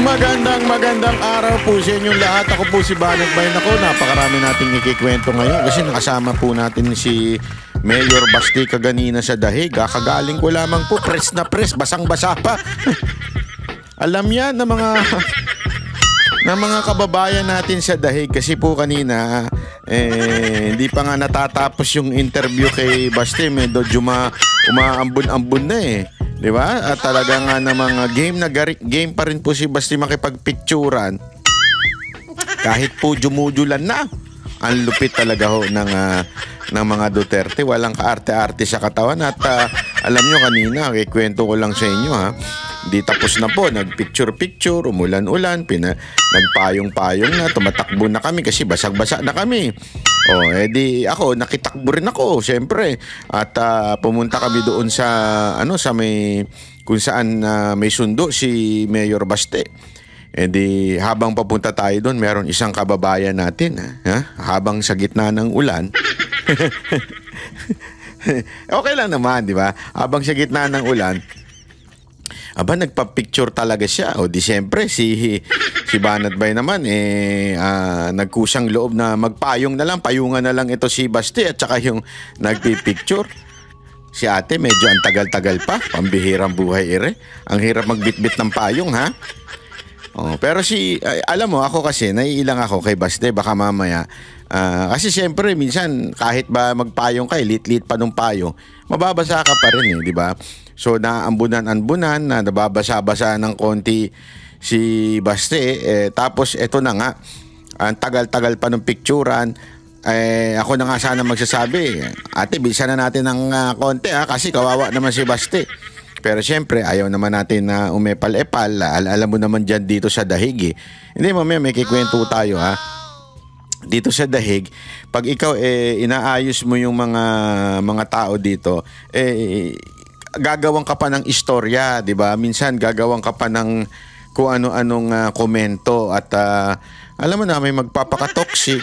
Magandang araw po sa inyong lahat. Ako po si Banat Bayan. Ako, napakarami nating ikikwento ngayon kasi nakasama po natin si Mayor Basti kaganina sa Dahig. Kakagaling ko lamang po, press na press, basang-basa pa. Alam yan ng mga kababayan natin sa Dahig kasi po kanina hindi pa nga natatapos yung interview kay Basti. Medyo umaambun-ambun na eh. Di ba? At talaga nga na mga game pa rin po si Basti makipagpicturan. Kahit po jumujulan na. Ang lupit talaga ho ng mga Duterte. Walang kaarte-arte sa katawan. At alam nyo kanina, ikwento ko lang sa inyo ha. Di tapos na po. Nagpicture-picture, umulan-ulan, nagpayong-payong na, tumatakbo na kami kasi basag-basa na kami. Edi ako, nakitakbo rin ako, syempre. At pumunta kami doon sa kung saan may sundo si Mayor Baste. Edi habang papunta tayo doon, meron isang kababayan natin, habang sa gitna ng ulan. Okay lang naman, di ba? Habang sa gitna ng ulan, nagpa-picture talaga siya. O di siyempre, si Banat Bay naman, nagkusang loob na magpayong na lang, payungan na lang ito si Basti at saka yung nagpipicture. Si ate, medyo ang tagal-tagal pa. Pambihirang buhay Ang hirap magbitbit ng payong, ha? Pero alam mo, ako kasi, naiilang ako kay Basti, baka mamaya. Kasi siyempre, minsan, kahit ba magpayong ka, lit-lit pa nung payong, mababasa ka pa rin di ba? So, naambunan-ambunan, na nababasa-basa ng konti si Basti. Tapos, eto na nga, ang tagal-tagal pa ng picturan. Ako na nga sana magsasabi, ate, bilisan na natin ng konti kasi kawawa naman si Basti. Pero siyempre, ayaw naman natin na umepal-epal. Alam mo naman dyan dito sa Dahig Hindi, mamaya may kikwento tayo Dito sa Dahig, pag ikaw inaayos mo yung mga tao dito, gagawang ka pa ng istorya, 'di ba? Minsan gagawang ka pa ng kung ano-anong komento at alam mo na may magpapaka-toxic.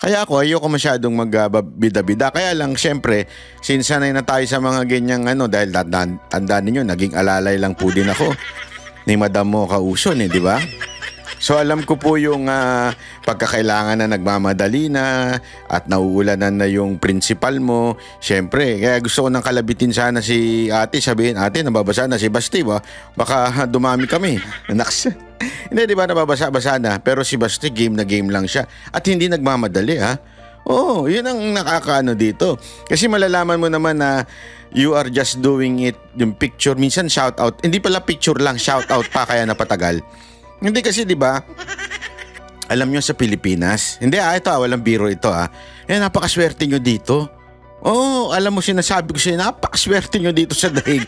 Kaya ako ayoko masyadong magbida-bida. Kaya lang syempre, sinsanay na tayo sa mga ganyang dahil tandaan niyo, naging alalay lang po din ako ni Madam Mocha Uson, di ba? So alam ko po yung pagkakailangan na nagmamadali na at nauulanan na yung principal mo. Siyempre, kaya gusto ko nang kalabitin sana si ate. Sabihin, ate, nababasa na si Basti ba? Baka dumami kami. Naks. Hindi, di ba nababasa-basa na? Pero si Basti, game na game lang siya. At hindi nagmamadali yun ang nakakaano dito. Kasi malalaman mo naman na you are just doing it, yung picture. Minsan shout out. Hindi pala picture lang, shout out pa kaya napatagal. Hindi kasi 'di ba? Alam niyo sa Pilipinas, hindi ito walang biro ito napakaswerte niyo dito. Alam mo sinasabi ko sa'yo, napakaswerte niyo dito sa Dahig.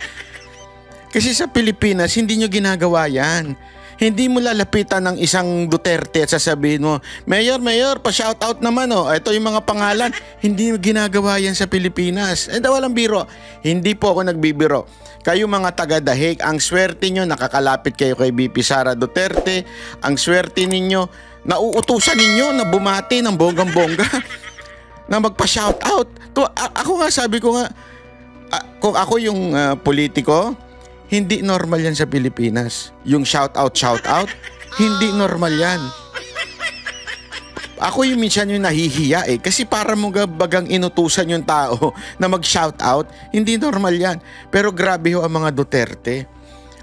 Kasi sa Pilipinas, hindi niyo ginagawa 'yan. Hindi mo lalapitan ng isang Duterte at sasabihin mo, Mayor, pa-shout out naman ito yung mga pangalan. Hindi mo ginagawa 'yan sa Pilipinas. Walang biro. Hindi po ako nagbibiro. Kayo mga taga-Dahig, ang swerte nyo, nakakalapit kayo kay BP Sara Duterte. Ang swerte ninyo, nauutusan ninyo na bumati ng bonggang-bongga. Na magpa-shoutout. Ako nga, sabi ko nga, kung ako yung politiko, hindi normal yan sa Pilipinas. Yung shoutout, hindi normal yan. Ako yung minsan yung nahihiya kasi para mo bagang inutusan yung tao na mag-shoutout, hindi normal yan. Pero grabe ang mga Duterte.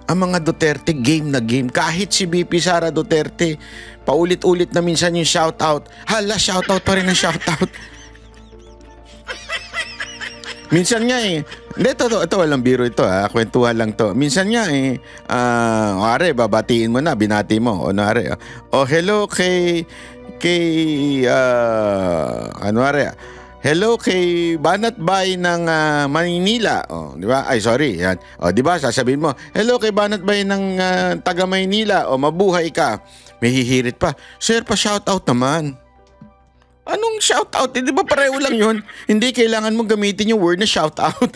Ang mga Duterte, game na game. Kahit si BP Sara Duterte, paulit-ulit na minsan yung shoutout. Hala, shoutout pa rin ang shoutout. Minsan nga hindi, ito walang biro ito kwentuhan lang to. Minsan nga babatiin mo na, binati mo. Hello hello kay Banat Bay ng Maynila. Di ba? Ay, sorry. Yan. Di ba? Sasabihin mo, hello kay Banat Bay ng taga Maynila. Mabuhay ka. May hihirit pa. Sir, pa-shoutout naman. Anong shoutout? Di ba pareho lang yun? Hindi kailangan mong gamitin yung word na shoutout.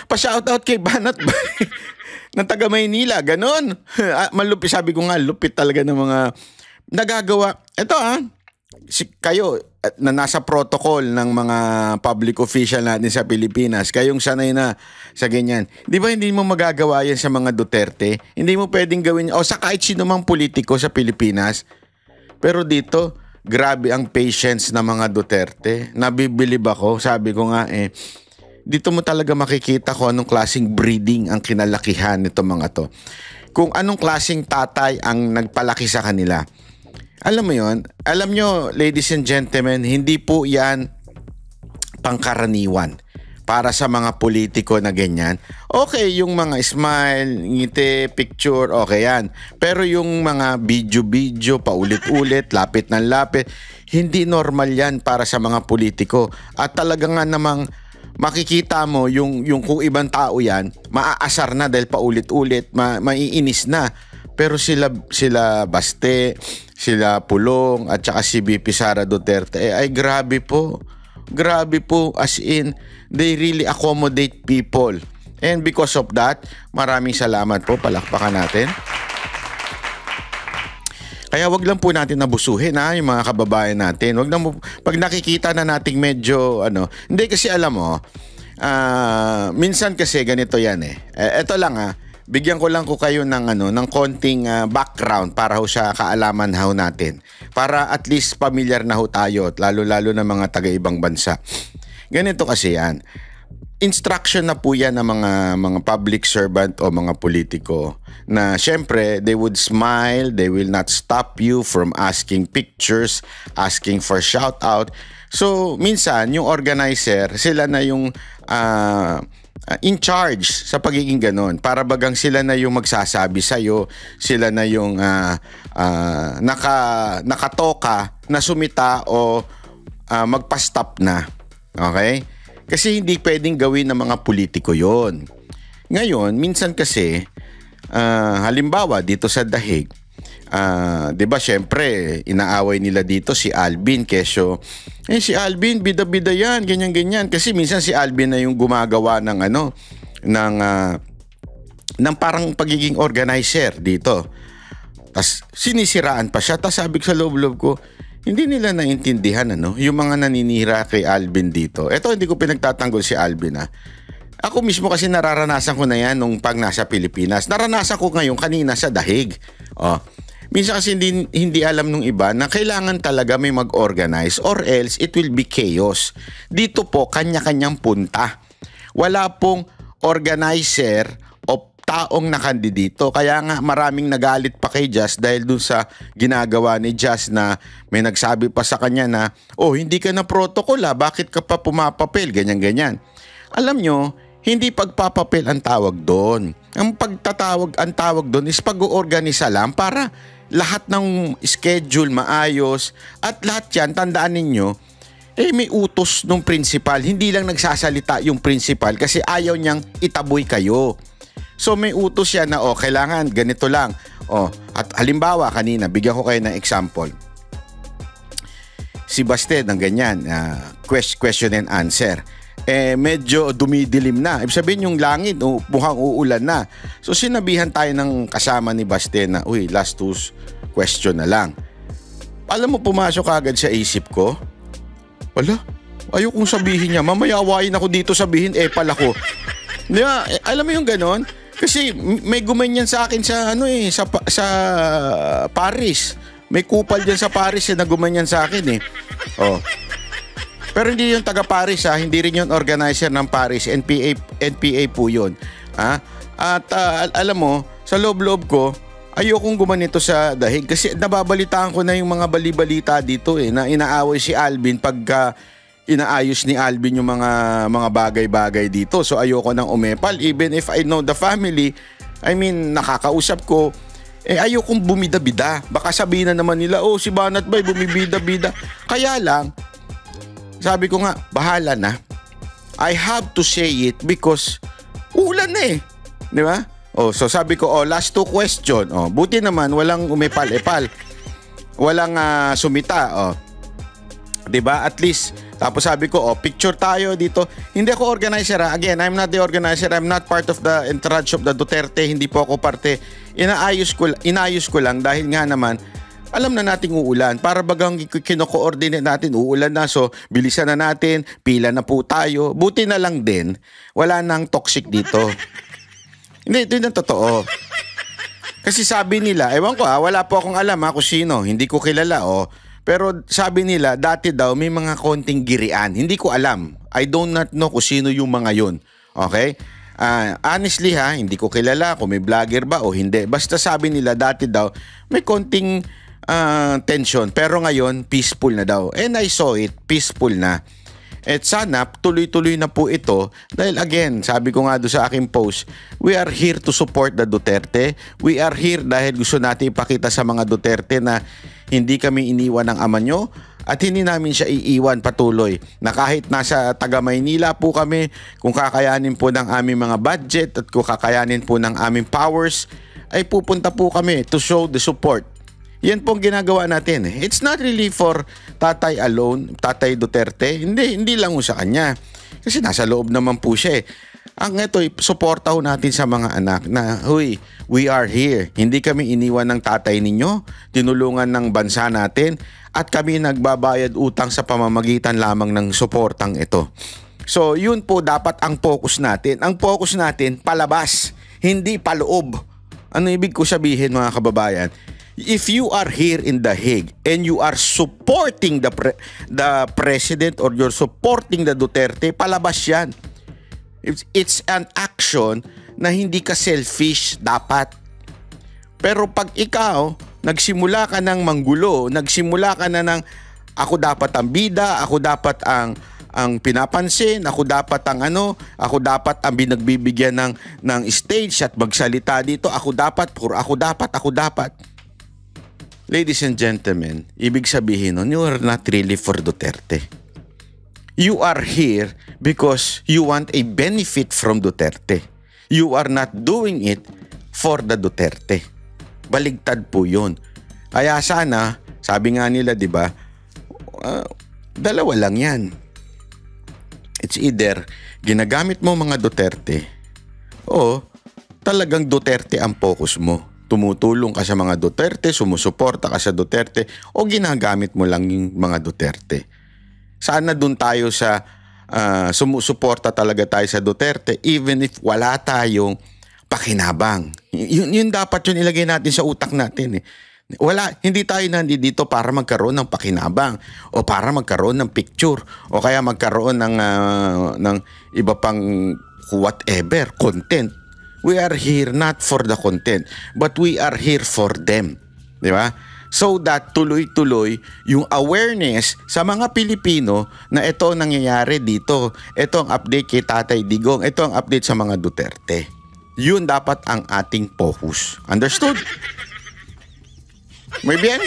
Pa-shoutout kay Banat Bay ng taga Maynila. Ganon. Malupit. Sabi ko nga, lupit talaga ng mga nagagawa. Ito kayo, na nasa protocol ng mga public official natin sa Pilipinas, kayong sanay na sa ganyan. Di ba hindi mo magagawa yan sa mga Duterte? Hindi mo pwedeng gawin, o sa kahit sino mang politiko sa Pilipinas. Pero dito, grabe ang patience ng mga Duterte. Nabibilib ako, sabi ko nga dito mo talaga makikita kung anong klaseng breeding ang kinalakihan nito mga to. Kung anong klaseng tatay ang nagpalaki sa kanila. Alam mo yon? Alam nyo, ladies and gentlemen, hindi po yan pangkaraniwan para sa mga politiko na ganyan. Okay, yung mga smile, ngiti, picture, okay yan. Pero yung mga video-video, paulit-ulit, lapit ng lapit, hindi normal yan para sa mga politiko. At talaga nga namang makikita mo yung kung ibang tao yan, maaasar na dahil paulit-ulit, maiinis na. Pero sila Baste, sila Pulong at saka si VP Sara Duterte ay grabe po. Grabe po, as in they really accommodate people. And because of that, maraming salamat po, palakpakan natin. Kaya wag lang po natin abusuhin yung mga kababayan natin. Wag lang pag nakikita na nating medyo hindi kasi alam mo, minsan kasi ganito yan Ito lang bigyan ko lang kayo ng konting background para ho sa kaalaman ho natin. Para at least familiar na ho tayo, lalo-lalo na mga taga-ibang bansa. Ganito kasi yan. Instruction na po yan ng mga public servant o mga politiko na syempre they would smile, they will not stop you from asking pictures, asking for shout out. So minsan yung organizer, sila na yung in charge sa pagiging ganon. Para bagang sila na yung magsasabi sa'yo, sila na yung nakatoka na sumita o magpa-stop na. Okay? Kasi hindi pwedeng gawin ng mga politiko yon. Ngayon, minsan kasi, halimbawa dito sa Dahig, 'di ba syempre inaaway nila dito si Alvin Quezio. Si Alvin bida-bida yan, ganyan-ganyan kasi minsan si Alvin na yung gumagawa ng ng parang pagiging organizer dito. Tas sinisiraan pa siya. Tas sabi ko sa loob-loob ko, hindi nila naintindihan yung mga naninira kay Alvin dito. Ito hindi ko pinagtatanggol si Alvin Ako mismo kasi nararanasan ko na yan nung pag nasa Pilipinas. Naranasan ko ngayon kanina sa Dahig. Minsan kasi hindi alam nung iba na kailangan talaga may mag-organize or else it will be chaos. Dito po, kanya-kanyang punta. Wala pong organizer o taong nakandidito. Kaya nga maraming nagalit pa kay Jazz dahil dun sa ginagawa ni Jazz na may nagsabi pa sa kanya na, hindi ka na protocol bakit ka pa pumapapel? Ganyan-ganyan. Alam nyo, hindi pagpapapel ang tawag doon. Ang tawag doon is pag-oorganisa lang para lahat ng schedule maayos at lahat yan, tandaan ninyo, may utos ng principal. Hindi lang nagsasalita yung principal kasi ayaw niyang itaboy kayo. So may utos yan na kailangan ganito lang. At halimbawa kanina, bigyan ko kayo ng example. Si Baste ng ganyan, question and answer. Medyo dumidilim na. Ibig sabihin yung langit, mukhang uulan na. So sinabihan tayo ng kasama ni Baste na, last two question na lang. Alam mo, pumasok agad sa isip ko, ayokong sabihin niya. Mamaya awayin ako dito sabihin, pala ko. Di ba? Alam mo yung ganon? Kasi may gumanyan sa akin sa Paris. May kupal dyan sa Paris na gumanyan sa akin Pero hindi yung taga Paris hindi rin yung organizer ng Paris, NPA po yun. At alam mo, sa loob-loob ko, ayokong gumanito sa Dahig kasi nababalitaan ko na yung mga bali-balita dito na inaaway si Alvin pagka inaayos ni Alvin yung mga bagay-bagay dito. So ayoko nang umepal even if I know the family. I mean, nakakausap ko, ayokong bumida-bida. Baka sabihin na naman nila, si Banat Bay bumibida-bida. Kaya lang, sabi ko nga, bahala na. I have to say it because ulan na Di ba? So sabi ko, last two question. Buti naman, walang umepal-epal. Walang sumita. Di ba? At least, tapos sabi ko, picture tayo dito. Hindi ako organizer. Again, I'm not the organizer. I'm not part of the entourage of the Duterte. Hindi po ako parte. Inayos ko lang dahil nga naman, Alam na nating uulan. Para bagang kino-coordinate natin, uulan na. So, bilisan na natin. Pila na po tayo. Buti na lang din, wala nang toxic dito. Hindi, ito yung totoo. Kasi sabi nila, ewan ko wala po akong alam kung sino. Hindi ko kilala Pero sabi nila, dati daw may mga konting girian. Hindi ko alam. I do not know kung sino yung mga yun. Okay? Honestly hindi ko kilala kung may vlogger ba o hindi. Basta sabi nila dati daw may konting tension. Pero ngayon, peaceful na daw. And I saw it, peaceful na. At sana tuloy-tuloy na po ito dahil again, sabi ko nga doon sa aking post, we are here to support the Duterte. We are here dahil gusto natin ipakita sa mga Duterte na hindi kami iniwan ng ama nyo at hindi namin siya iiwan patuloy. Na kahit nasa taga Maynila po kami, kung kakayanin po ng aming mga budget at kung kakayanin po ng aming powers, ay pupunta po kami to show the support. Yan pong ginagawa natin. It's not really for tatay alone, tatay Duterte. Hindi lang sa kanya. Kasi nasa loob naman po siya Ang ito, suporta natin sa mga anak na, huy, we are here. Hindi kami iniwan ng tatay ninyo. Tinulungan ng bansa natin. At kami nagbabayad utang sa pamamagitan lamang ng suportang ito. So, yun po dapat ang focus natin. Ang focus natin, palabas. Hindi paloob. Ano ibig ko sabihin mga kababayan? If you are here in The Hague and you are supporting the president or you're supporting the Duterte, palabas yan. It's an action na hindi ka selfish dapat. Pero pag ikaw, nagsimula ka ng manggulo, nagsimula ka na ng ako dapat ang bida, ako dapat ang pinapansin, ako dapat ang ako dapat ang binagbibigyan ng stage at magsalita dito, ako dapat. Ladies and gentlemen, ibig sabihin nun, you are not really for Duterte. You are here because you want a benefit from Duterte. You are not doing it for the Duterte. Baligtad po yun. Kaya sana, sabi nga nila, di ba, dalawa lang yan. It's either ginagamit mo mga Duterte o talagang Duterte ang focus mo. Tumutulong ka sa mga Duterte, sumusuporta ka sa Duterte, o ginagamit mo lang yung mga Duterte. Sana dun tayo sa sumusuporta talaga tayo sa Duterte even if wala tayong pakinabang. Yun dapat yun ilagay natin sa utak natin hindi tayo nandito para magkaroon ng pakinabang o para magkaroon ng picture o kaya magkaroon ng iba pang whatever, content. We are here not for the content, but we are here for them. Di ba? So that tuloy-tuloy yung awareness sa mga Pilipino na ito nangyayari dito. Ito ang update kay Tatay Digong. Ito ang update sa mga Duterte. Yun dapat ang ating focus. Understood? Muy bien?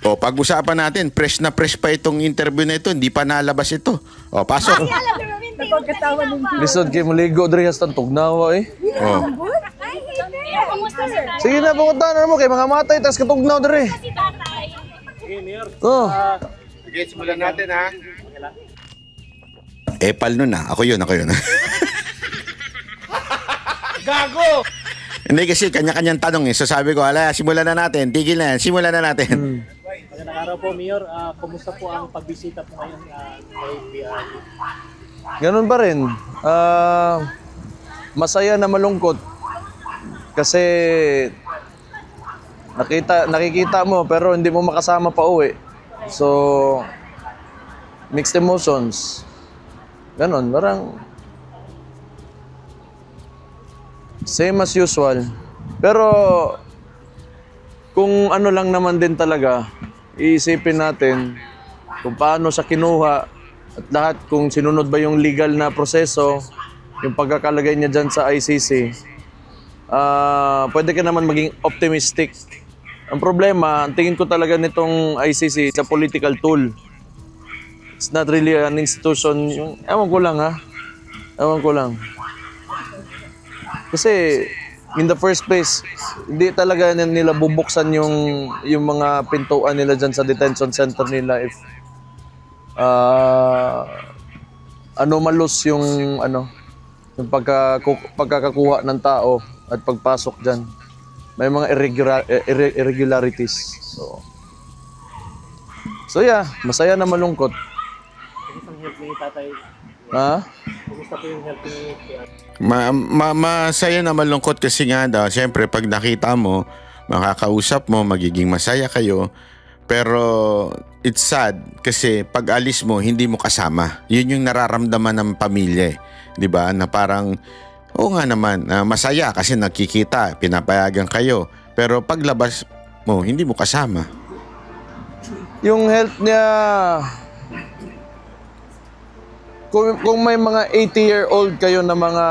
O, pag-usapan natin, fresh na fresh pa itong interview na ito. Hindi pa nalabas ito. O, pasok. Lisod kayo maligo diri sa tugnawa Oh. Sige na, punta mo kay mga matay tas katugnaw diri. Oh. Sige, simulan natin Epal nun Ako yun. Gago! Hindi kasi kanya-kanyang tanong So sabi ko, simulan na natin. Tigil na yan. Simulan na natin. Magandang araw po, Mayor. Kumusta po ang pagbisita po ngayon kay BRD? Ganun pa rin. Masaya na malungkot. Kasi nakikita mo pero hindi mo makasama pa uwi. So, mixed emotions. Ganun, parang same as usual. Pero kung ano lang naman din talaga, iisipin natin kung paano siya kinuha at lahat, kung sinunod ba yung legal na proseso, yung pagkakalagay niya dyan sa ICC, pwede ka naman maging optimistic. Ang problema, ang tingin ko talaga nitong ICC, it's a political tool. It's not really an institution. Ewan ko lang. Kasi in the first place, hindi talaga nila bubuksan yung mga pintuan nila dyan sa detention center nila if anomalous yung pagkakakuha ng tao at pagpasok dyan. may mga irregularities. So yeah, masaya na malungkot. Kumusta ang health ni tatay? Ha? Kumusta po yung health ni Masaya na malungkot kasi nga daw, siyempre pag nakita mo, makakausap mo, magiging masaya kayo. Pero it's sad kasi pag alis mo, hindi mo kasama. Yun yung nararamdaman ng pamilya, 'di ba? Na parang oo nga naman, masaya kasi nakikita, pinapayagan kayo. Pero paglabas mo, hindi mo kasama. Yung health niya, kung may mga 80-year-old kayo na mga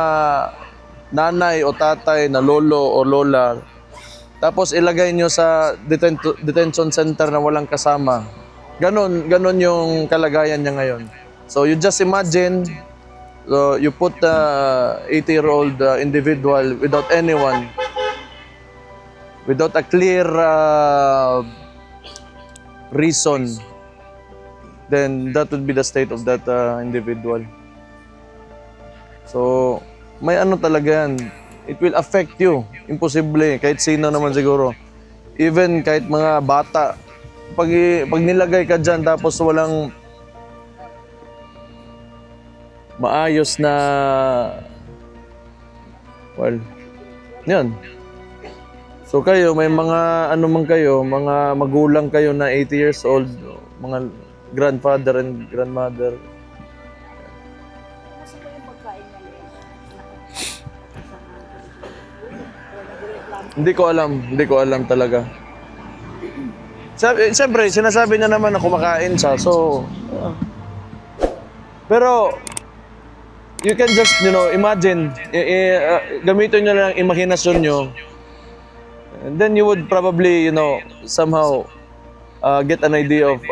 nanay o tatay na lolo o lola, tapos ilagay nyo sa detention center na walang kasama, ganon yung kalagayan niya ngayon. So you just imagine, you put a 80-year-old individual without anyone, without a clear reason, then that would be the state of that individual. So, may ano talaga yan. It will affect you. Imposible. Kahit sino naman siguro. Even kahit mga bata. Pag nilagay ka dyan tapos walang maayos na, well, yan. So kayo, may mga ano man kayo, mga magulang kayo na 80 years old, mga grandfather and grandmother. Hindi ko alam talaga. Siyempre, sinasabi niya naman na kumakain siya, so pero you can just, imagine, gamitin niyo lang imahinasyon niyo. And then you would probably, somehow get an idea of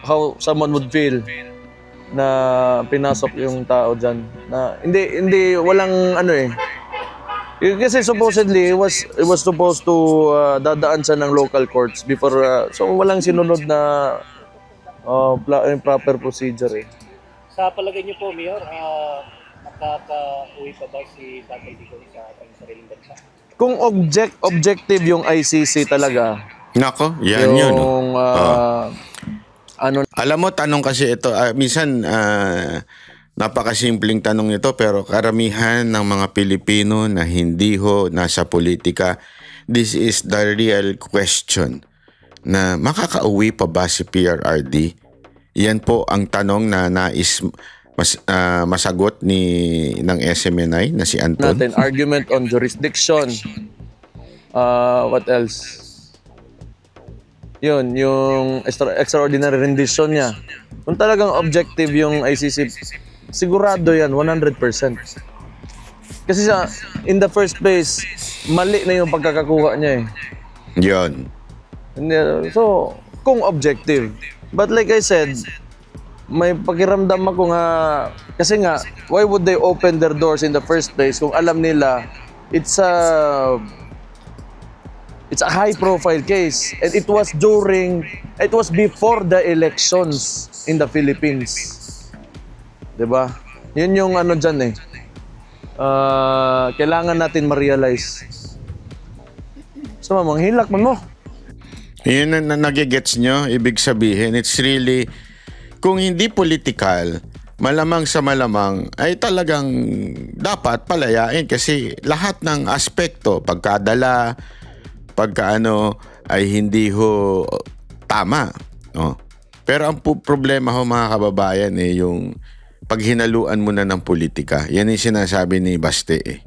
how someone would feel na pinasok yung tao dyan. Na hindi walang ano eh. Kasi supposedly it was supposed to dadaan siya ng local courts before so walang sinunod na proper procedure eh. Sa palagay niyo po, Mayor, makaka-uwi pa ba si Tatay Digong sa ating sariling bansa? Kung objective yung ICC talaga. Nako, yan yun. Yung Alam mo, tanong kasi ito, minsan napakasimpleng tanong ito pero karamihan ng mga Pilipino na hindi nasa politika, this is the real question na makakauwi pa ba si PRRD? Yan po ang tanong na nais masagot ng SMNI na si Anton. Natin argument on jurisdiction. What else? Yun, yung extraordinary rendition niya. Kung talagang objective yung ICC, sigurado yan, 100%. Kasi in the first place, mali na yung pagkakakuha niya eh. Yun. So, kung objective. But like I said, may pakiramdam ako nga, kasi nga, why would they open their doors in the first place kung alam nila it's a high-profile case and it was before the elections in the Philippines. 'Di ba? Yun yung ano dyan eh. Kailangan natin ma-realize. So, manghilak man mo. Yun na nagigets nyo, ibig sabihin, it's really, kung hindi political, malamang sa malamang ay talagang dapat palayain kasi lahat ng aspekto, pagkadala, pagkaano ay hindi tama. No? Pero ang problema mga kababayan yung paghinaluan mo na ng politika. Yan yung sinasabi ni Baste eh.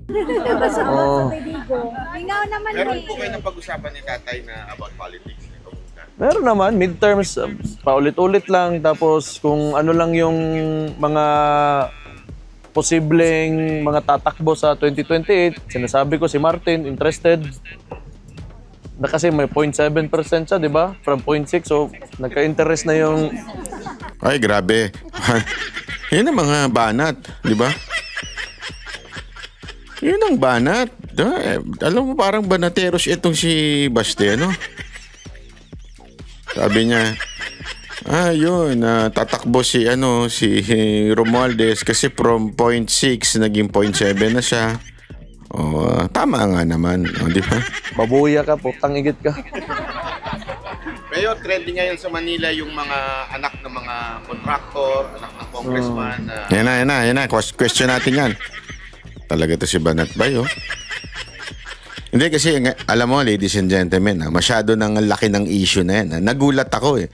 Hingaw naman Meron po kayo ng pag-usapan ni tatay na about politics? Meron naman, midterms, paulit-ulit lang. Tapos kung ano lang yung mga posibleng mga tatakbo sa 2028, sinasabi ko si Martin, interested. Na kasi may 0.7% siya, di ba? From 0.6, so nagka-interest na yung... Ay, grabe. Yun ang mga banat, di ba? Yun ang banat. Alam mo, parang banateros itong si Baste, no? Sabi niya, yun, tatakbo si Romualdez kasi from 0.6 naging 0.7 na siya. Tama nga naman, di ba? Babuya ka, putang igit ka. Mayor, trending ngayon sa Manila yung mga anak ng mga contractor, anak ng congressman. Yan na. Question natin yan. Talaga to si Banat Bay, oh. Hindi kasi, alam mo, ladies and gentlemen, masyado nang laki ng issue na yan. Nagulat ako eh.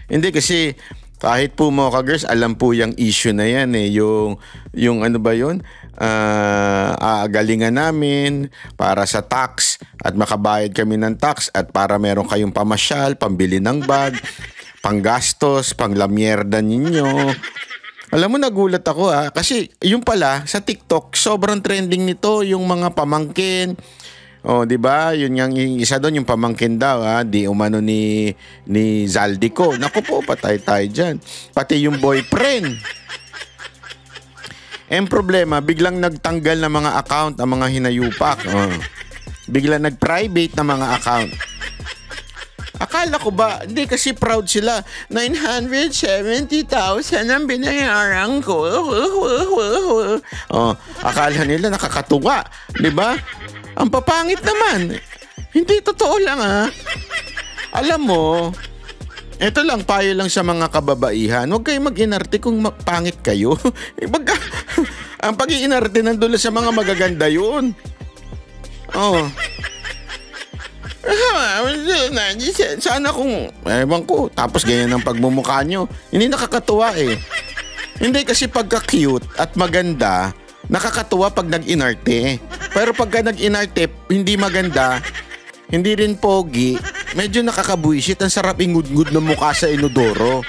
Hindi kasi, kahit po mga girls, alam po yung issue na yan eh. Yung ano ba yun? Aagalingan namin para sa tax at makabayad kami ng tax at para meron kayong pamasyal, pambili ng bag, panggastos, panglamyerda ninyo. Alam mo, nagulat ako kasi yung pala sa TikTok sobrang trending nito yung mga pamangkin. Di ba? Yun yung isa doon, yung pamangkin daw, di umano ni Zaldico. Naku po, patay tayo dyan. Pati yung boyfriend. Problema, biglang nagtanggal ng mga account ang mga hinayupak. Biglang nag-private na mga account. Akala ko ba, hindi kasi proud sila. 970,000 ang binayaran ko. Akala nila nakakatuwa. Di ba? Ang papangit naman. Hindi totoo lang Alam mo, ito lang, payo lang sa mga kababaihan. Huwag kayo mag-inarte kung pangit kayo. Ang pag-iinarte nandun sa mga magaganda yun. Sana kung, ewan ko, tapos ganyan ang pagmumukha nyo. Hindi nakakatuwa eh. Hindi kasi pagka-cute at maganda, nakakatuwa pag nag-inarte. Pero pagka nag-inarte, hindi maganda, hindi rin pogi, medyo nakakabuisit. Ang sarap ingud-ngud ng mukha sa inodoro.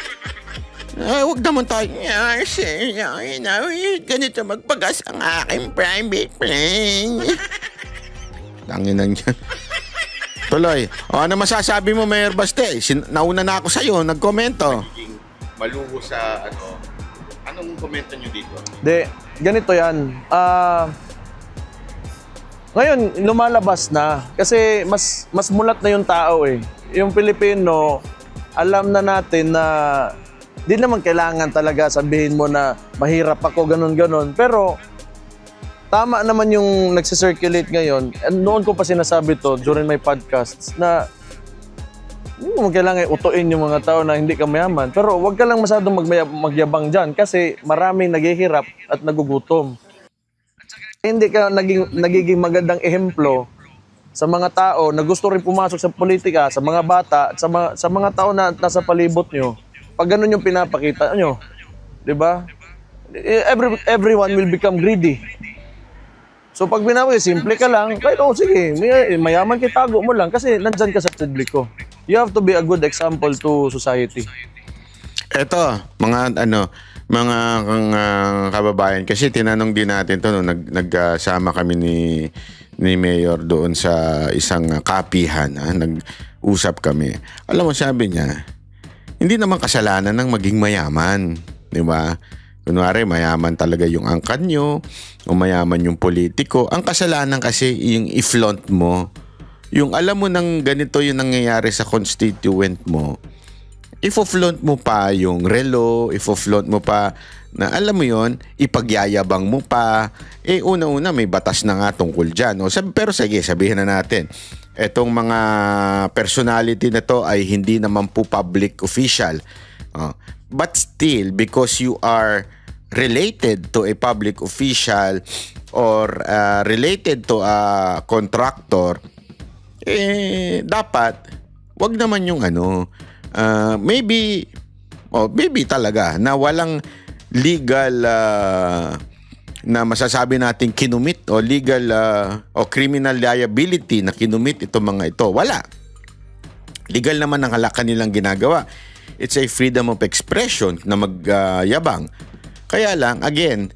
Huwag naman tayo, ganito magpagas ang aking private plane. Tanginan niya. Tuloy. Ano masasabi mo, Mayor Baste? Nauna na ako sa'yo, nagkomento. Maluho sa anong komento nyo dito? Ganito yan. Ngayon, lumalabas na. Kasi mas mulat na yung tao eh. Yung Pilipino, alam na natin na di naman kailangan talaga sabihin mo na mahirap ako, ganun-ganun. Pero tama naman yung nagsisirculate ngayon. And noon ko pa sinasabi to during my podcasts na hindi mo kailangan utuin yung mga tao na hindi ka mayaman. Pero huwag ka lang masyadong magyabang dyan kasi maraming naghihirap at nagugutom. Hindi ka nagiging magandang ehemplo sa mga tao na gusto rin pumasok sa politika, sa mga bata, at sa mga tao na nasa palibot nyo. Pag ganun yung pinapakita nyo, di ba? Everyone will become greedy. So pag simple ka lang, kahit sige, mayaman kitago mo lang kasi nandyan ka sa publiko. You have to be a good example to society. Eto, mga kababayan, kasi tinanong din natin to nung nagsama kami ni Mayor doon sa isang kapihan, nag-usap kami. Alam mo, sabi niya, hindi naman kasalanan ng maging mayaman, di ba? Kunwari, mayaman talaga yung angkan nyo o mayaman yung politiko. Ang kasalanan kasi yung i-flaunt mo. Yung alam mo nang ganito yung nangyayari sa constituent mo, ifo-flaunt mo pa yung relo, ifo-flaunt mo pa na alam mo yon, ipagyayabang mo pa. Una-una may batas na nga tungkol dyan. Pero sige, sabihin na natin, etong mga personality na to ay hindi naman po public official. But still, because you are related to a public official or related to a contractor, dapat wag naman yung maybe talaga na walang legal na masasabi natin kinumit o legal o criminal liability na kinumit itong mga ito. Wala. Legal naman ang kanilang ginagawa. It's a freedom of expression na magyabang. Kaya lang, again,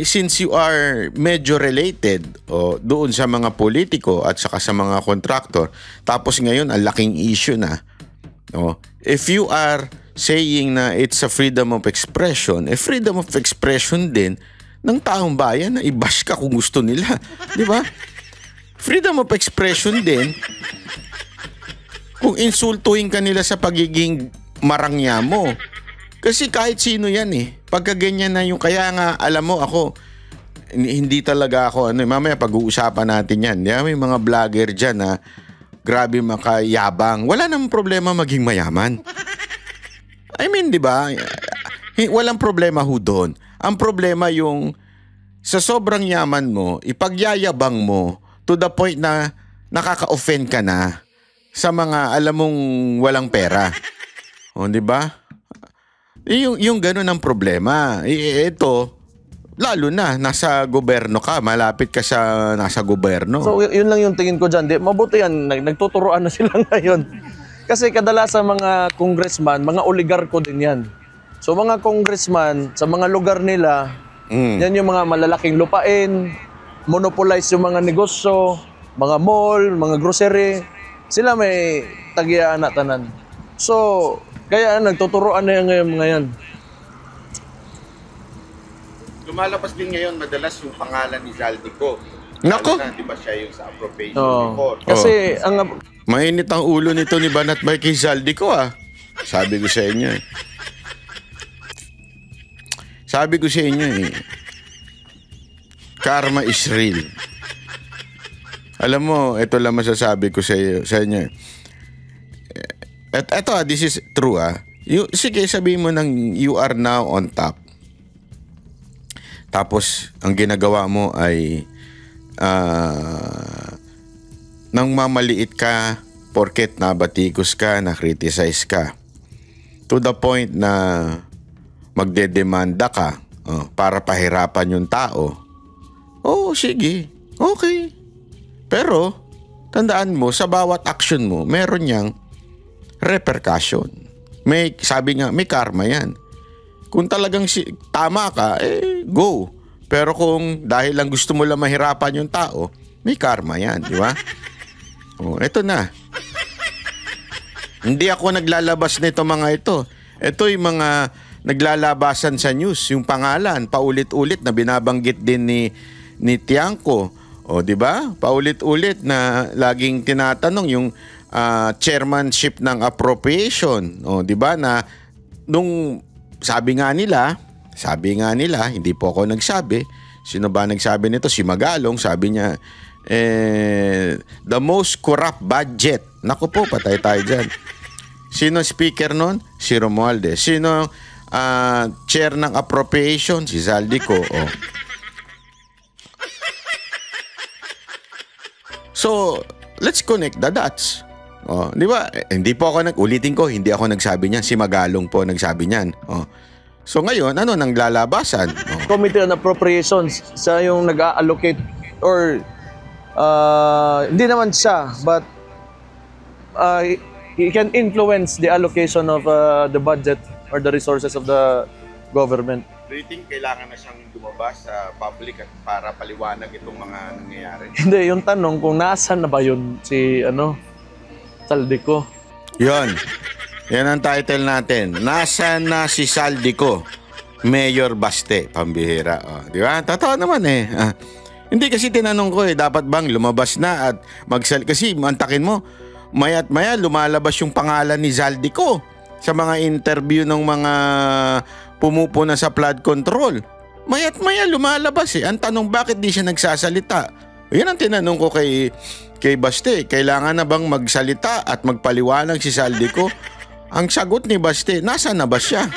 since you are medyo related doon sa mga politiko at saka sa mga contractor, tapos ngayon ang laking issue na, if you are saying na it's a freedom of expression, freedom of expression din ng taong bayan na i-bash ka kung gusto nila. Di ba? Freedom of expression din kung insultuhin ka nila sa pagiging marangya mo. Kasi kahit sino yan pagka ganyan na yung, kaya nga alam mo ako, hindi talaga ako, mamaya pag-uusapan natin yan. May mga vlogger dyan na grabe makayabang. Wala namang problema maging mayaman. I mean, di ba? Walang problema ho doon. Ang problema yung sa sobrang yaman mo, ipagyayabang mo to the point na nakaka-offend ka na sa mga alam mong walang pera. O, di ba? Yung ganun ang problema. Ito, lalo na, nasa gobyerno ka, malapit ka sa nasa gobyerno. So, yun lang yung tingin ko dyan. Mabuti yan, nagtuturoan na sila ngayon. Kasi kadalasan mga congressman, mga oligarko din yan. So, mga congressman, sa mga lugar nila, yan yung mga malalaking lupain, monopolize yung mga negosyo, mga mall, mga grocery. Sila may tagiaan na tanan. So, kaya nagtuturoan na yan ngayon. Lumalabas din ngayon madalas yung pangalan ni Zaldico. Nako! Na, di ba siya yung sa appropriation Oh. report? Kasi ang Mainit ang ulo nito ni Banat Bay kay Zaldico ah. Sabi ko sa inyo eh. Sabi ko sa inyo eh. Karma is real. Alam mo, ito lang masasabi ko sa inyo eh. Eto this is true ah. Sige, sabihin mo ng you are now on top. Tapos, ang ginagawa mo ay nang mamaliit ka, porket nabatikos ka, na-criticize ka. To the point na magdedemanda ka para pahirapan yung tao. Oh, sige. Okay. Pero, tandaan mo, sa bawat action mo, meron niyang repercussion. Sabi nga, may karma yan. Kung talagang tama ka, go. Pero kung dahil lang gusto mo lang mahirapan yung tao, may karma yan, di ba? Eto na. Hindi ako naglalabas nito mga ito. Ito yung mga naglalabasan sa news, yung pangalan, paulit-ulit na binabanggit din ni Tiangco. Di ba? Paulit-ulit na laging tinatanong yung chairmanship ng appropriation. Di ba? Na nung sabi nga nila, hindi po ako nagsabi. Sino ba nagsabi nito? Si Magalong, sabi niya, the most corrupt budget. Naku po, patay tayo dyan. Sino speaker nun? Si Romualdez. Sino chair ng appropriation? Si Zaldico. So, let's connect the dots. Di ba? Hindi po ako ulitin ko, hindi ako nagsabi niyan. Si Magalong po nagsabi niyan. So ngayon, ano nang lalabasan? Committee on Appropriations, siya yung nag-allocate or hindi naman siya, but he can influence the allocation of the budget or the resources of the government. Do you think kailangan na siyang lumabas sa public at para paliwanag itong mga nangyayari? Hindi, yung tanong kung nasaan na ba yun si Zaldico. Yon. Yan ang title natin. Nasaan na si Zaldico? Mayor Baste, pambihira. Di ba? Totoo naman eh. Hindi kasi tinanong ko dapat bang lumabas na at kasi mantakin mo, maya't maya lumalabas yung pangalan ni Zaldico sa mga interview ng mga pumupuna sa flood control. Maya't maya lumalabas eh. Ang tanong, bakit di siya nagsasalita? Yan ang tinanong ko kay Baste. Kailangan na bang magsalita at magpaliwanag si Zaldico? Ang sagot ni Baste, nasa na ba siya?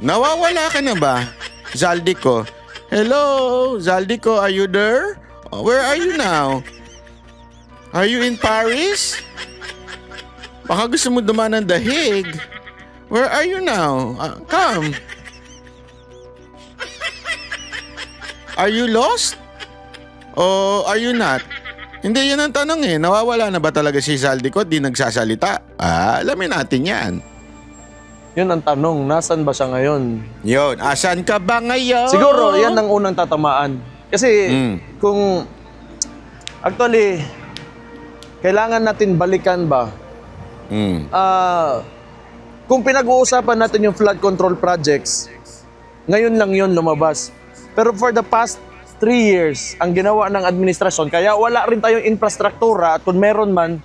Nawawala ka na ba, Zaldico? Hello, Zaldico, are you there? Where are you now? Are you in Paris? Baka gusto mo dumaan ng The Hague. Where are you now? Come. Are you lost? O are you not? Hindi, yan ang tanong eh. Nawawala na ba talaga si Zaldico at di nagsasalita? Alamin natin yan. Yun ang tanong, nasan ba siya ngayon? Yun, asan ka ba ngayon? Siguro, yan ang unang tatamaan. Kasi kung actually, kailangan natin balikan ba? Kung pinag-uusapan natin yung flood control projects, ngayon lang yun lumabas. Pero for the past 3 years, ang ginawa ng administrasyon, kaya wala rin tayong infrastruktura at kung meron man,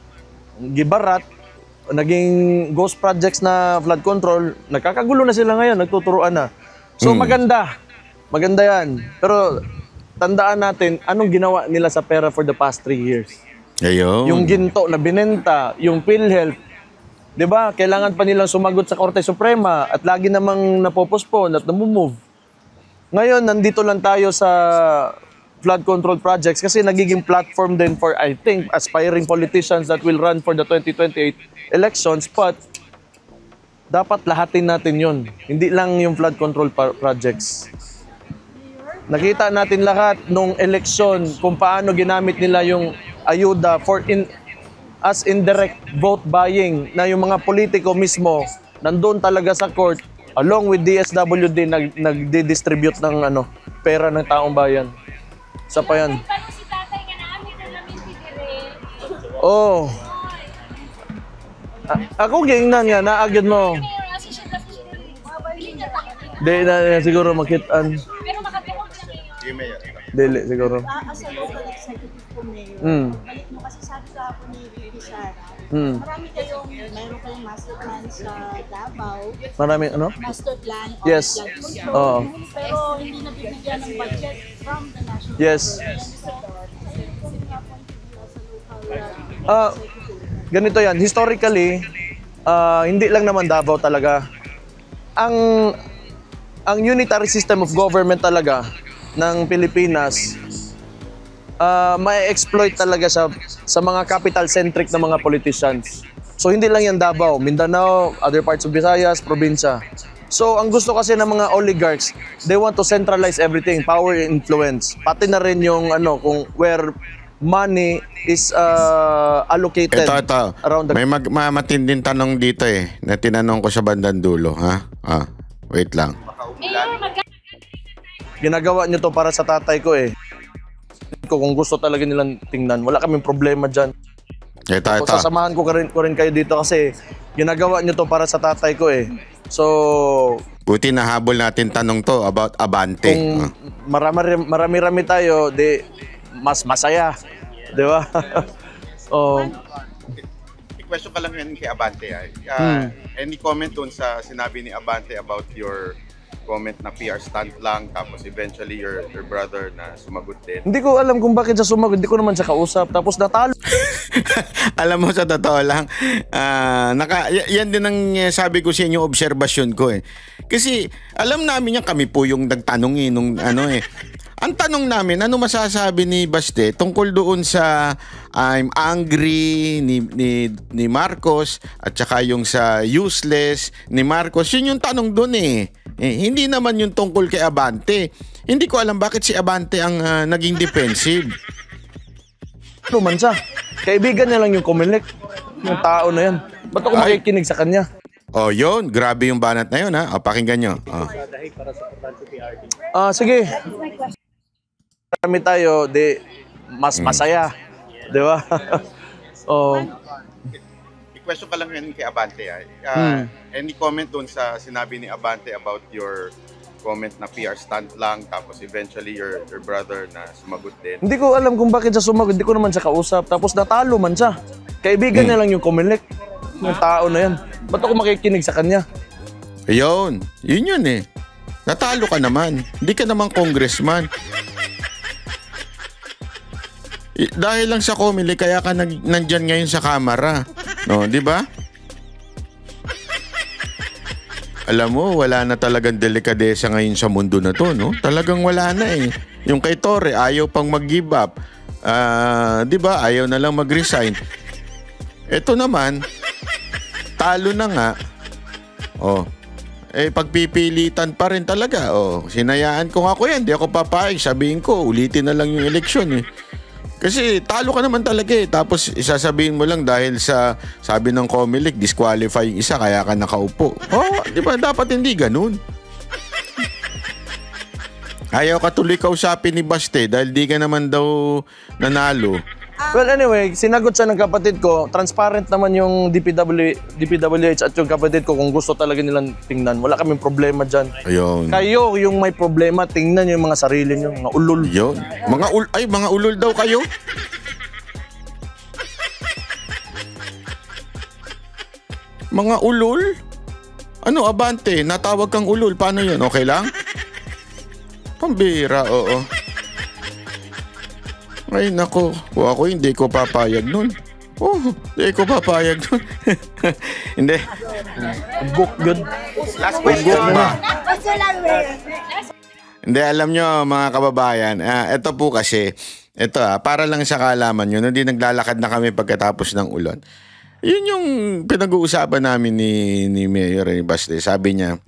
gibarat, naging ghost projects na flood control, nagkakagulo na sila ngayon, nagtuturuan na. So maganda Maganda yan. Pero tandaan natin, anong ginawa nila sa pera for the past 3 years? Ayun. Yung ginto na binenta, yung PhilHealth, di ba? Kailangan pa nilang sumagot sa Korte Suprema at lagi namang napopospone at namumove. Ngayon, nandito lang tayo sa flood control projects kasi nagiging platform din for, I think, aspiring politicians that will run for the 2028 elections. But dapat lahatin natin yun. Hindi lang yung flood control projects. Nakita natin lahat nung eleksyon kung paano ginamit nila yung ayuda as indirect vote buying na yung mga politiko mismo nandun talaga sa court along with DSWD nagdi-distribute ng pera ng taong bayan. Sa pa yan. Oh. Ako gingnan nga naagad mo. Di na siguro makitaan. Dili siguro. As a local executive po, Mayor, balik mo kasi sabi kahapon ni Ricky Sara, meron kayong master plan sa Davao. Marami Master plan on Yes. flood control. Oo. Pero hindi nabibigyan ng budget from the national Yes. Ganito yan. Historically, hindi lang naman Davao talaga. Ang unitary system of government talaga ng Pilipinas, ma-exploit talaga siya sa mga capital-centric na mga politicians. So hindi lang yan Davao, Mindanao, other parts of Visayas, probinsya. So ang gusto kasi ng mga oligarchs, they want to centralize everything, power and influence. Pati na rin yung kung where money is allocated around the... May matinding tanong dito na tinanong ko sa bandang dulo. Ha? Wait lang. Ginagawa nyo to para sa tatay ko Kung gusto talaga nilang tingnan, wala kaming problema dyan. Ito. Sasamahan ko rin kayo dito kasi ginagawa nyo to para sa tatay ko So, buti nahabol natin tanong to about Abante. kung marami-rami tayo, mas masaya. Di ba? I-question ka lang yan kay Abante. Any comment dun sa sinabi ni Abante about your comment na PR stunt lang tapos eventually your brother na sumagot din? Hindi ko alam kung bakit siya sumagot. Hindi ko naman siya kausap. Tapos natalo. Alam mo, sa totoo lang, yan din ang sabi ko sa inyo, obserbasyon ko Kasi alam namin yan, kami po yung nagtanong nung Ang tanong namin, ano masasabi ni Baste tungkol doon sa I'm angry ni Marcos at saka yung sa useless ni Marcos. Yun yung tanong doon hindi naman yung tungkol kay Abante. Hindi ko alam bakit si Abante ang naging defensive. Ano man siya? Kaibigan niya lang yung Comelec. Yung tao na yan. Ba't ako makikinig sa kanya? Oh, yun. Grabe yung banat na yun, ha? Pakinggan nyo. Sige. Marami tayo, mas masaya. Di ba? I-question ka lang yan kay Abante. Any comment dun sa sinabi ni Abante about your comment na PR stunt lang tapos eventually your brother na sumagot din? Hindi ko alam kung bakit siya sumagot. Hindi ko naman siya kausap. Tapos natalo man siya. Kaibigan niya lang yung Comelec. Yung tao na yan. Ba't ako makikinig sa kanya? Yun yun Natalo ka naman. Hindi ka naman congressman. Dahil lang sa Comelec, kaya ka nandyan ngayon sa kamera. No, di ba? Alam mo, wala na talagang delikadesa ngayon sa mundo na to, no? Talagang wala na Yung kay Torre, ayaw pang mag-give up. Di ba? Ayaw na lang mag-resign. Ito naman, talo na nga. Pagpipilitan pa rin talaga. Sinayaan ko nga ko yan. Di ako papayag. Sabihin ko, ulitin na lang yung eleksyon Kasi talo ka naman talaga Tapos isasabihin mo lang dahil sa sabi ng Comelec, disqualify yung isa kaya ka nakaupo. Di ba? Dapat hindi ganun. Ayaw ka tuloy kausapin ni Baste dahil di ka naman daw nanalo. Well, anyway, sinagot siya ng kapatid ko. Transparent naman yung DPWH at yung kapatid ko kung gusto talaga nilang tingnan. Wala kaming problema dyan. Ayun. Kayo, yung may problema, tingnan yung mga sarili nyo, mga ulol. Yun. Mga ulol daw kayo? Mga ulol? Ano, Abante? Natawag kang ulol. Paano yun? Okay lang? Pambira, oo. Ay, nako. Kung ako, hindi ko papayag nun. Oh, hindi ko papayag nun. Hindi. Book good. Last question ba? Hindi, alam nyo mga kababayan, ito po kasi, ito para lang sa kaalaman nyo, hindi naglalakad na kami pagkatapos ng ulan. Yun yung pinag-uusapan namin ni Mayor Baste. Sabi niya,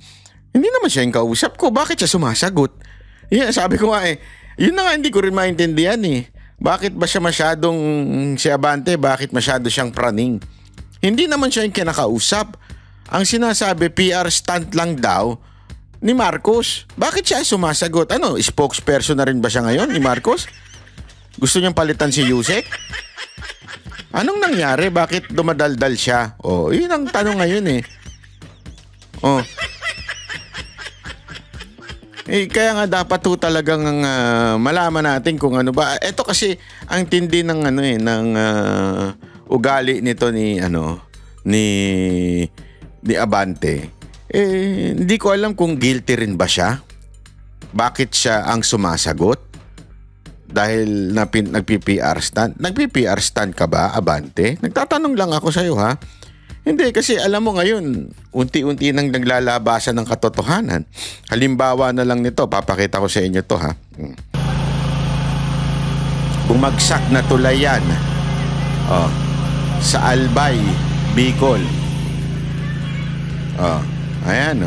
hindi naman siya yung kausap ko, bakit siya sumasagot? Yeah, sabi ko nga yun na nga hindi ko rin maintindihan eh. Bakit ba siya masyadong, si Abante, bakit masyado siyang praning? Hindi naman siya yung kinakausap. Ang sinasabi, PR stunt lang daw ni Marcos. Bakit siya sumasagot? Ano, spokesperson na rin ba siya ngayon ni Marcos? Gusto niyang palitan si Yusek? Anong nangyari? Bakit dumadaldal siya? Oh, yun ang tanong ngayon eh. Oh. Kaya nga dapat to talagang malaman natin kung ano ba. Ito kasi ang tindi ng ng ugali nito ni Abante. Hindi ko alam kung guilty rin ba siya. Bakit siya ang sumasagot? Dahil nagpi-PR stand. Nagpi-PR stand ka ba, Abante? Nagtatanong lang ako sa'yo, ha? Hindi, kasi alam mo ngayon, unti-unti nang naglalabasan ng katotohanan. Halimbawa na lang nito, papakita ko sa inyo to, ha? Bumagsak na tulayan sa Albay, Bicol. Ayan,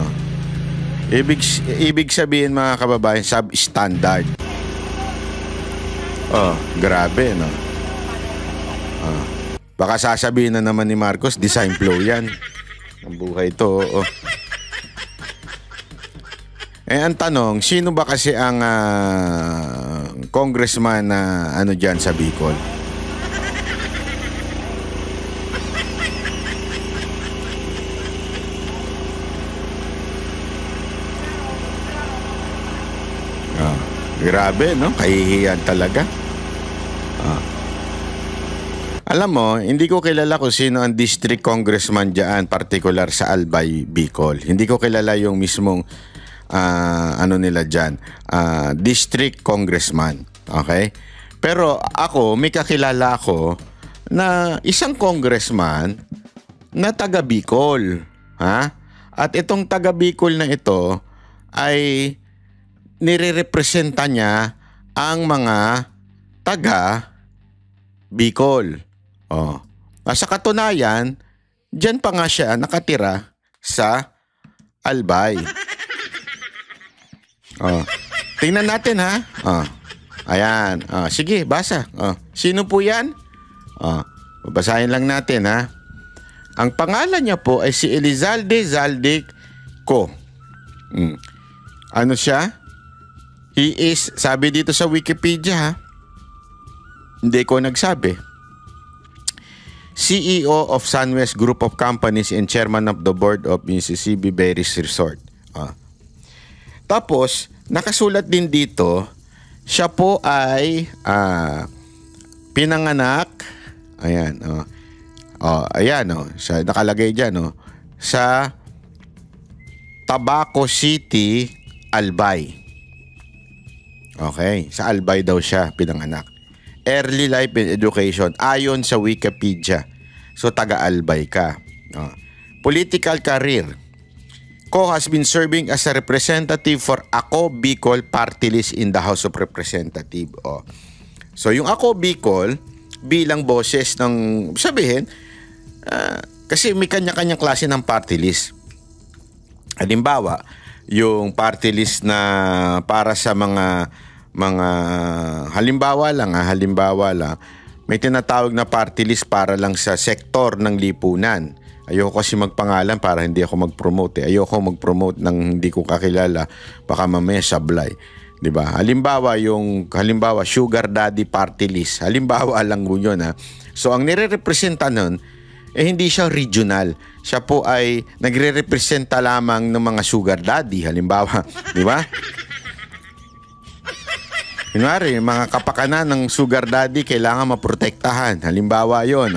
Ibig sabihin, mga kababayan, substandard. Grabe, no? Baka sasabihin na naman ni Marcos, design flow yan. Ang buhay to, ang tanong, sino ba kasi ang congressman na dyan sa Bicol? Grabe, no? Kahihiyan talaga. Alam mo, hindi ko kilala kung sino ang district congressman dyan, particular sa Albay, Bicol. Hindi ko kilala yung mismong nila dyan, district congressman. Okay? Pero ako, may kakilala ako na isang congressman na taga Bicol. Ha? At itong taga Bicol na ito ay nire-representa niya ang mga taga Bicol. Sa katunayan, dyan pa nga siya nakatira sa Albay. Tingnan natin, ha? Ayan. Sige, basa. Sino po yan? Babasahin lang natin, ha? Ang pangalan niya po ay si Elizalde Zaldico. Ano siya? He is, sabi dito sa Wikipedia, ha? Hindi ko nagsabi. CEO of Sunwest Group of Companies and Chairman of the Board of Mississippi Berries Resort. Tapos, nakasulat din dito, siya po ay pinanganak, ayan, siya nakalagay dyan, sa Tabaco City, Albay. Okay, sa Albay daw siya pinanganak. Early life and education ayon sa Wikipedia. So taga-Albay ka. Political career. Ko has been serving as a representative for Ako Bicol Party List in the House of Representatives. So yung Ako Bicol bilang boses ng sabihin kasi may kanya-kanyang klase ng party list. Halimbawa, yung party list na para sa mga halimbawa lang, may tinatawag na party list para lang sa sektor ng lipunan. Ayoko kasi magpangalan para hindi ako mag-promote. Ayoko mag-promote ng hindi ko kakilala, baka mamaya sablay. 'Di ba? Halimbawa sugar daddy party list. Halimbawa lang 'yun, ha. So ang nire-representa nun hindi siya regional. Siya po ay nagre-representa lamang ng mga sugar daddy, halimbawa, 'di ba? Kunwari, mga kapakanan ng sugar daddy kailangan maprotektahan. Halimbawa yon.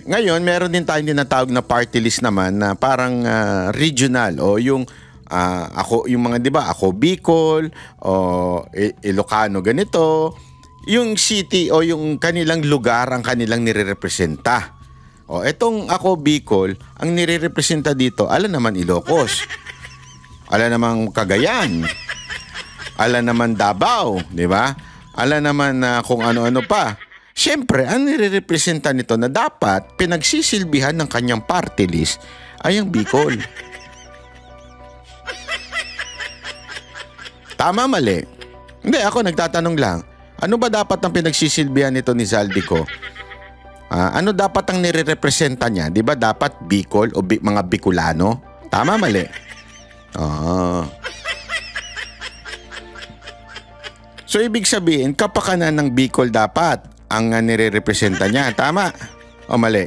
Ngayon, meron din tayong tinatawag na party list naman na parang regional o yung ako, yung mga, di ba, ako Bicol, o Ilocano ganito, yung city o yung kanilang lugar ang kanilang nirerepresenta. O, etong ako Bicol, ang nirerepresenta dito, ala naman Ilocos, ala naman Cagayan, ala naman Davao, di ba? Ala naman kung ano-ano pa. Siyempre, ang nirerepresenta nito na dapat pinagsisilbihan ng kanyang party list ay ang Bicol. Tama, mali? Hindi, ako nagtatanong lang. Ano ba dapat ang pinagsisilbihan nito ni Zaldico? Ano dapat ang nirerepresenta niya? Di ba dapat Bicol o mga Bicolano? Tama, mali? So, ibig sabihin, kapakanan ng Bicol dapat ang nirerepresenta niya. Tama o mali?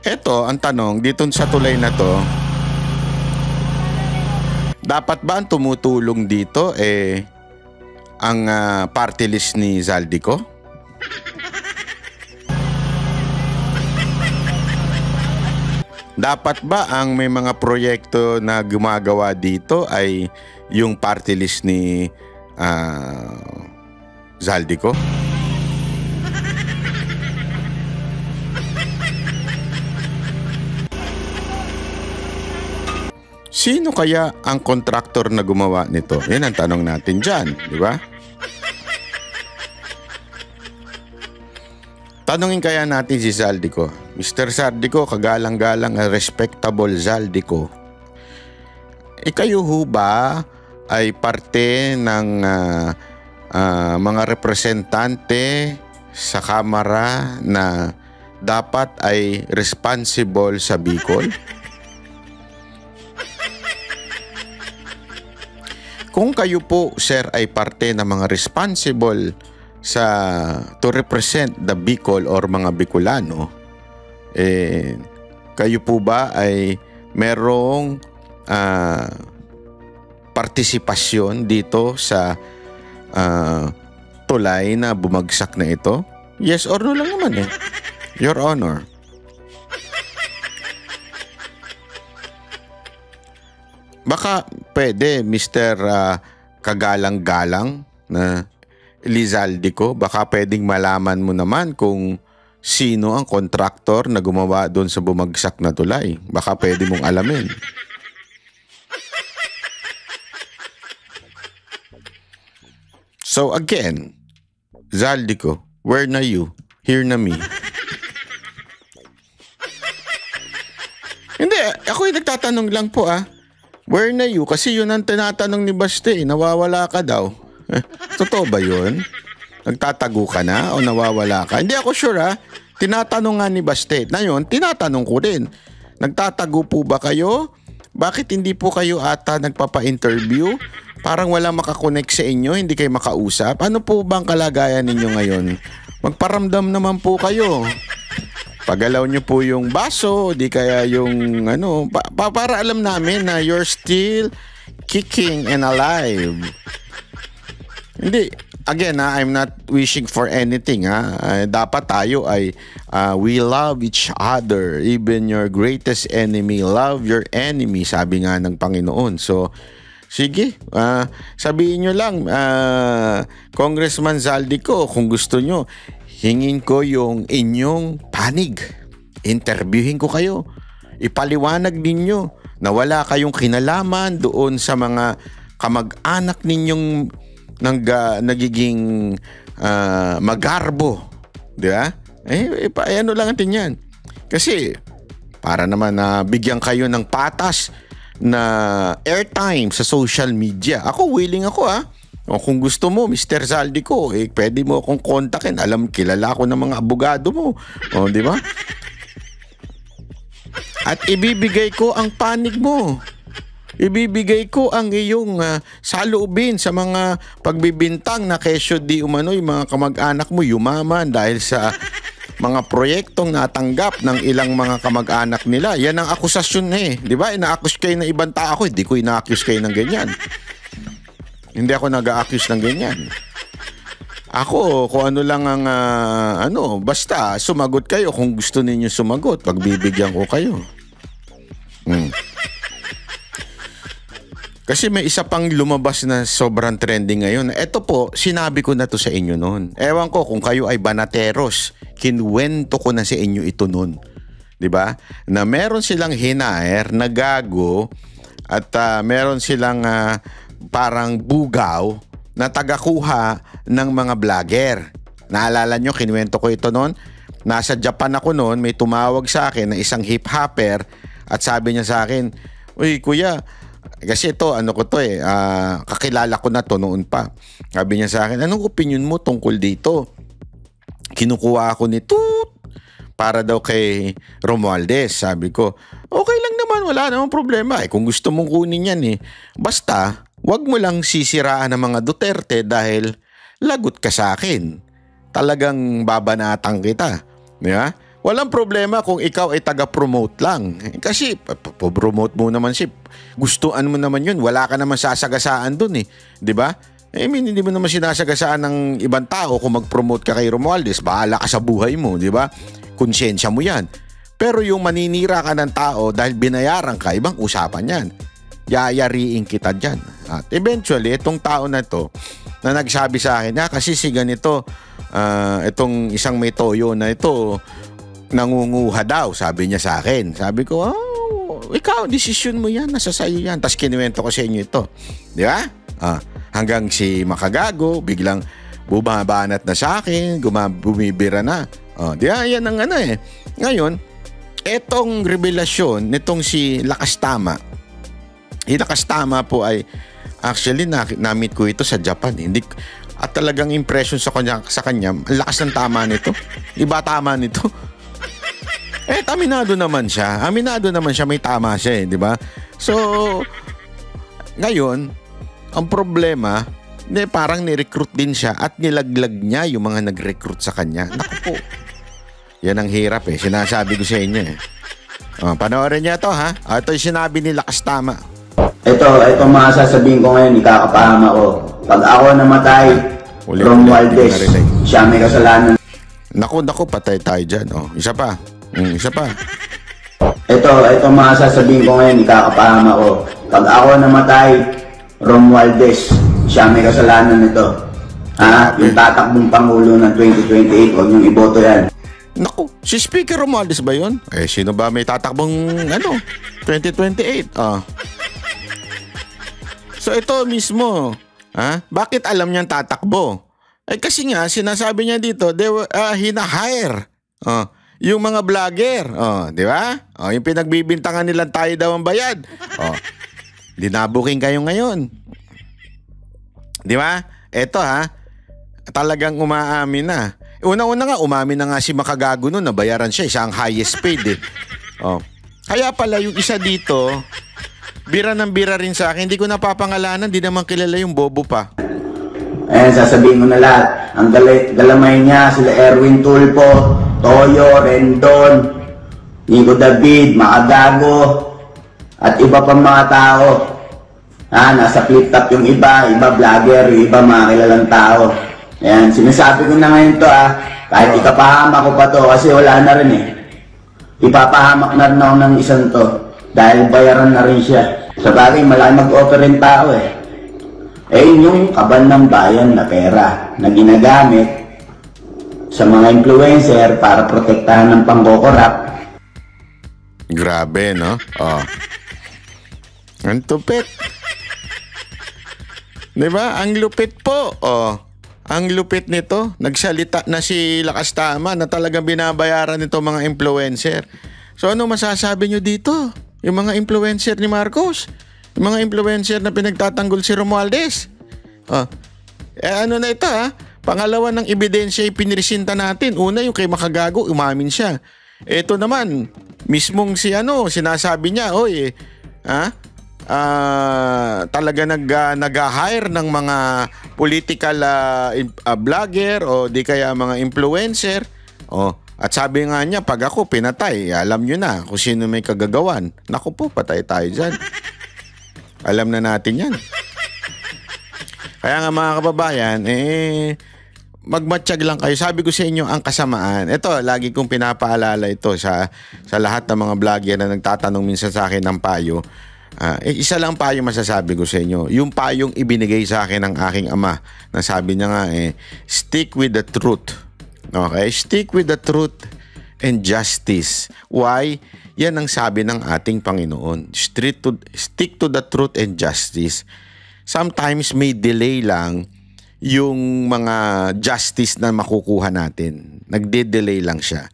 Eto, ang tanong, dito sa tulay na to, dapat ba ang tumutulong dito ang party list ni Zaldico? Dapat ba ang may mga proyekto na gumagawa dito ay yung party list ni Zaldico? Sino kaya ang kontraktor na gumawa nito? Yan ang tanong natin dyan, di ba? Tanungin kaya natin si Zaldico. Mr. Zaldico, kagalang-galang, respectable Zaldico. Kayo ho ba ay parte ng mga representante sa Kamara na dapat ay responsible sa Bicol? Kung kayo po, sir, ay parte ng mga responsible to represent the Bicol or mga Bicolano, kayo po ba ay merong partisipasyon dito sa tulay na bumagsak na ito? Yes or no lang naman Your Honor. Baka pwede, Mr. Kagalang-galang na Lizaldico, baka pwedeng malaman mo naman kung sino ang kontraktor na gumawa doon sa bumagsak na tulay. Baka pwede mong alamin. So again, Zaldico, where na you? Here na me. Hindi, ako yung nagtatanong lang po Where na you? Kasi yun ang tinatanong ni Baste, nawawala ka daw. Totoo ba yun? Nagtatago ka na o nawawala ka? Hindi ako sure Tinatanong nga ni Baste. Na yun, tinatanong ko din. Nagtatago po ba kayo? Bakit hindi po kayo ata nagpapa-interview? Parang walang makakonect sa inyo, hindi kayo makausap. Ano po bang kalagayan ninyo ngayon? Magparamdam naman po kayo. Pagalaw nyo po yung baso, di kaya yung para alam namin na you're still kicking and alive. Hindi, again I'm not wishing for anything dapat tayo ay we love each other, even your greatest enemy, love your enemy, sabi nga ng Panginoon. So, sige, sabihin nyo lang, Congressman Zaldico, kung gusto nyo, hingin ko yung inyong panig. Interviewin ko kayo. Ipaliwanag ninyo na wala kayong kinalaman doon sa mga kamag-anak ninyong nagiging magarbo. Di ba? Ano lang natin yan. Kasi, para naman bigyan kayo ng patas na airtime sa social media. Ako, willing ako O kung gusto mo, Mr. Zaldico, pwede mo akong kontakin. Kilala ko ng mga abogado mo. O, di ba? At ibibigay ko ang panig mo. Ibibigay ko ang iyong saloobin sa mga pagbibintang na kesyo di umano yung mga kamag-anak mo yumaman dahil sa mga proyektong natanggap ng ilang mga kamag-anak nila. Yan ang akusasyon di ba? Ina-accuse kayo ng ibang tao. Hindi ko ina-accuse kayo ng ganyan. Hindi ako nag-a-accuse ng ganyan. Ako, kung ano lang ang basta sumagot kayo kung gusto ninyo sumagot, pagbibigyan ko kayo. Kasi may isa pang lumabas na sobrang trending ngayon. Ito po, sinabi ko na to sa inyo noon. Ewan ko kung kayo ay banateros, kinwento ko na sa inyo ito noon. 'Di ba? Na meron silang hinair na gago at meron silang parang bugaw na tagakuha ng mga vlogger. Naalala nyo, kinwento ko ito noon. Nasa Japan ako noon, may tumawag sa akin na isang hip-hopper at sabi niya sa akin, "Uy, kuya, kasi ito, kakilala ko na to noon pa." Sabi niya sa akin, "Anong opinion mo tungkol dito?" Kinukuha ako nito para daw kay Romualdez. Sabi ko, okay lang naman, wala namang problema. Kung gusto mong kunin yan basta, wag mo lang sisiraan ng mga Duterte dahil lagot ka sa akin. Talagang babanatang kita. Diba? Walang problema kung ikaw ay taga-promote lang. Kasi, promote mo naman gustuan mo naman yun. Wala ka naman sasagasaan dun Diba? Hindi mo naman sinasagasaan ng ibang tao kung mag-promote ka kay Romualdez. Bahala ka sa buhay mo, diba? Konsyensya mo yan. Pero yung maninira ka ng tao dahil binayaran ka, ibang usapan yan. Yayariin kita dyan. At eventually, itong tao na to na nagsabi sa akin, kasi si ganito, itong isang may toyo na ito, nangunguha daw, sabi niya sa akin. Sabi ko, ikaw, desisyon mo yan, nasa sayo yan. Tapos kinuwento ko sa inyo ito. Di ba? Hanggang si makagago, biglang bumabanat na sa akin, bumibira na. Di ba? Yan ang Ngayon, etong revelasyon nitong si Lakas Tama. Si Lakas Tama po ay actually na-meet ko ito sa Japan. At talagang impression sa kanya, ang lakas ng tama nito. Iba tama nito. Aminado naman siya. May tama siya di ba? So, ngayon, ang problema, parang ni-recruit din siya at nilaglag niya yung mga nag-recruit sa kanya. Naku po. Yan ang hirap Sinasabi ko sa inyo panoorin niya to ha. Ito yung sinabi ni Lakas Tama. Ito mga sasabihin ko ngayon, ikakapahama ko. Pag ako namatay, Romualdez, siya may kasalanan. Naku, patay tayo dyan. Isa pa. Isa pa. Ito mga sasabihin ko ngayon, ikakapahama ko. Pag ako namatay, Romualdez, siya may kasalanan nito. Yung tatakbong Pangulo ng 2028, huwag niyong iboto yan. Naku, si Speaker Romualdez ba yun? Sino ba may tatakbong 2028? So ito mismo, bakit alam niyang tatakbo? Kasi nga, sinasabi niya dito, hina-hire. Yung mga vlogger, di ba? Yung pinagbibintangan nilang tayo daw ang bayad. Dinabuking kayo ngayon. Di ba? Ito talagang umaamin na. Una-una nga, umamin na nga si Makagago noon, nabayaran siya, isang highest paid Kaya pala yung isa dito, bira ng bira rin sa akin, hindi ko napapangalanan, hindi naman kilala yung bobo pa. Sasabihin mo na lahat. Ang galamay niya, sila Erwin Tulfo, Toyo, Rendon, Nico David, Makagago, at iba pang mga tao. Nasa flip top yung iba vlogger, yung iba mga kilalang tao. Sinasabi ko na ngayon to kahit ikapahamak ko pa to kasi wala na rin Ipapahamak na rin ako ng isang to dahil bayaran na rin siya. Sa bagay, malaki mag-offer rin tao yun yung kaban ng bayan na pera na ginagamit sa mga influencer para protektahan ng pangkokorap. Grabe, no? Ang tupit. Diba? Ang lupit po. Ang lupit nito. Nagsalita na si Lakas Tama na talagang binabayaran nito mga influencer. So ano masasabi nyo dito? Yung mga influencer ni Marcos? Yung mga influencer na pinagtatanggol si Romualdez? Ano na ito Pangalawa ng ebidensya yung pinirisinta natin. Una yung kay Makagago, umamin siya. Ito naman, mismong sinasabi niya, talaga nag-hire ng mga political vlogger o di kaya mga influencer. At sabi nga niya, pag ako pinatay, alam nyo na kung sino may kagagawan. Naku po, patay tayo dyan. Alam na natin yan. Kaya nga mga kababayan, magmatsyag lang kayo. Sabi ko sa inyo, ang kasamaan. Ito, lagi kong pinapaalala ito sa lahat ng mga vlogger na nagtatanong minsan sa akin ng payo. Isa lang payo masasabi ko sa inyo. Yung payong ibinigay sa akin ng aking ama, na sabi niya nga stick with the truth. Okay? Stick with the truth and justice. Why? Yan ang sabi ng ating Panginoon. Stick to the truth and justice. Sometimes may delay lang yung mga justice na makukuha natin. Nagde-delay lang siya.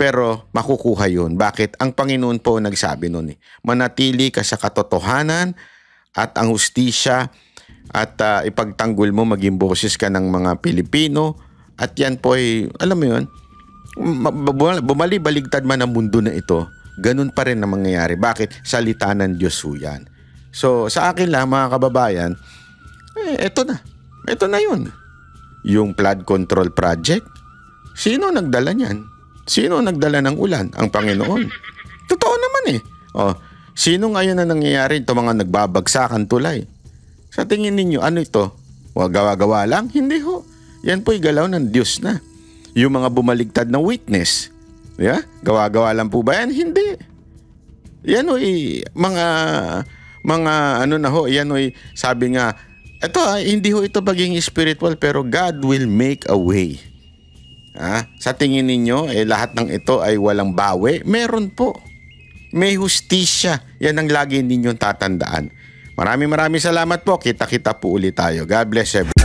Pero makukuha yun. Bakit? Ang Panginoon po nagsabi nun manatili ka sa katotohanan at ang hustisya at ipagtanggol mo, maging boses ka ng mga Pilipino. At yan po ay, alam mo yun, bumali-baligtad man ang mundo na ito, ganun pa rin ang mangyayari. Bakit? Salita ng Diyos ho yan. So, sa akin lang, mga kababayan, eto na. Ito na yun. Yung flood control project, sino nagdala niyan? Sino nagdala ng ulan? Ang Panginoon. Totoo naman sino ngayon na nangyayari ito, mga nagbabagsakan tulay? Sa tingin ninyo, ano ito? Gawa-gawa lang? Hindi ho. Yan po'y galaw ng Diyos na. Yung mga bumaligtad na witness, gawa-gawa lang po ba yan? Hindi. Yan ho'y mga ano na ho, yan ho'y sabi nga, hindi ho ito pagiging spiritual, pero God will make a way. Sa tingin ninyo, lahat ng ito ay walang bawi? Meron po. May hustisya. Yan ang lagi ninyong tatandaan. Maraming salamat po. Kita-kita po ulit tayo. God bless everyone.